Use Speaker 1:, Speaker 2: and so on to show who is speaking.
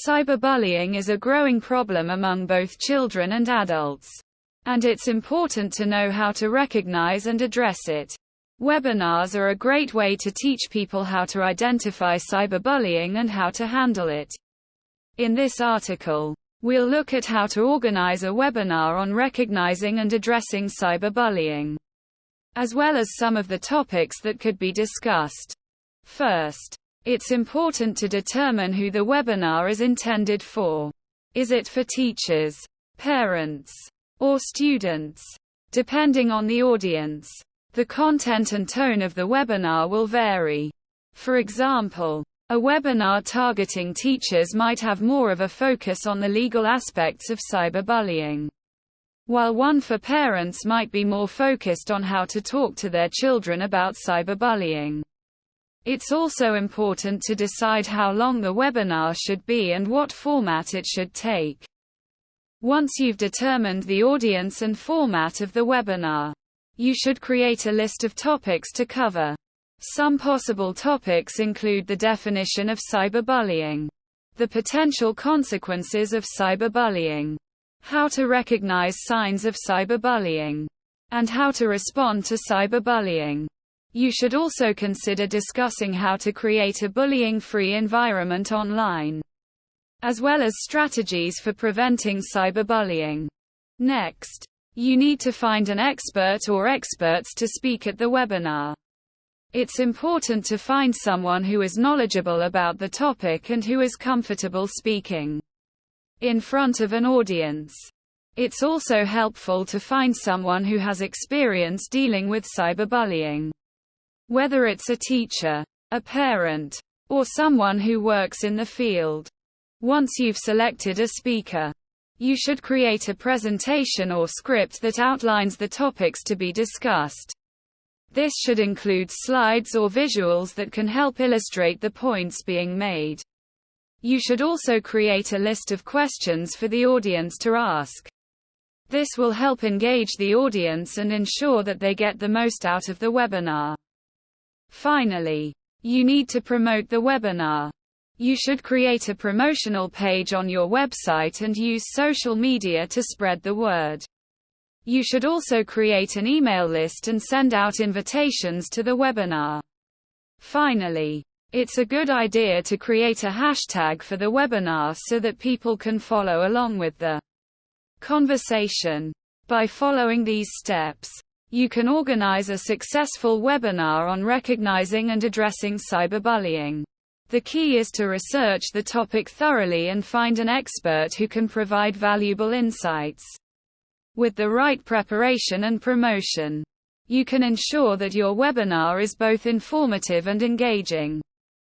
Speaker 1: Cyberbullying is a growing problem among both children and adults, and it's important to know how to recognize and address it. Webinars are a great way to teach people how to identify cyberbullying and how to handle it. In this article, we'll look at how to organize a webinar on recognizing and addressing cyberbullying, as well as some of the topics that could be discussed. First, it's important to determine who the webinar is intended for. Is it for teachers, parents, or students? Depending on the audience, the content and tone of the webinar will vary. For example, a webinar targeting teachers might have more of a focus on the legal aspects of cyberbullying, while one for parents might be more focused on how to talk to their children about cyberbullying. It's also important to decide how long the webinar should be and what format it should take. Once you've determined the audience and format of the webinar, you should create a list of topics to cover. Some possible topics include the definition of cyberbullying, the potential consequences of cyberbullying, how to recognize signs of cyberbullying, and how to respond to cyberbullying. You should also consider discussing how to create a bullying-free environment online, as well as strategies for preventing cyberbullying. Next, you need to find an expert or experts to speak at the webinar. It's important to find someone who is knowledgeable about the topic and who is comfortable speaking in front of an audience. It's also helpful to find someone who has experience dealing with cyberbullying, whether it's a teacher, a parent, or someone who works in the field. Once you've selected a speaker, you should create a presentation or script that outlines the topics to be discussed. This should include slides or visuals that can help illustrate the points being made. You should also create a list of questions for the audience to ask. This will help engage the audience and ensure that they get the most out of the webinar. Finally, you need to promote the webinar. You should create a promotional page on your website and use social media to spread the word. You should also create an email list and send out invitations to the webinar. Finally, it's a good idea to create a hashtag for the webinar so that people can follow along with the conversation. By following these steps, you can organize a successful webinar on recognizing and addressing cyberbullying. The key is to research the topic thoroughly and find an expert who can provide valuable insights. With the right preparation and promotion, you can ensure that your webinar is both informative and engaging.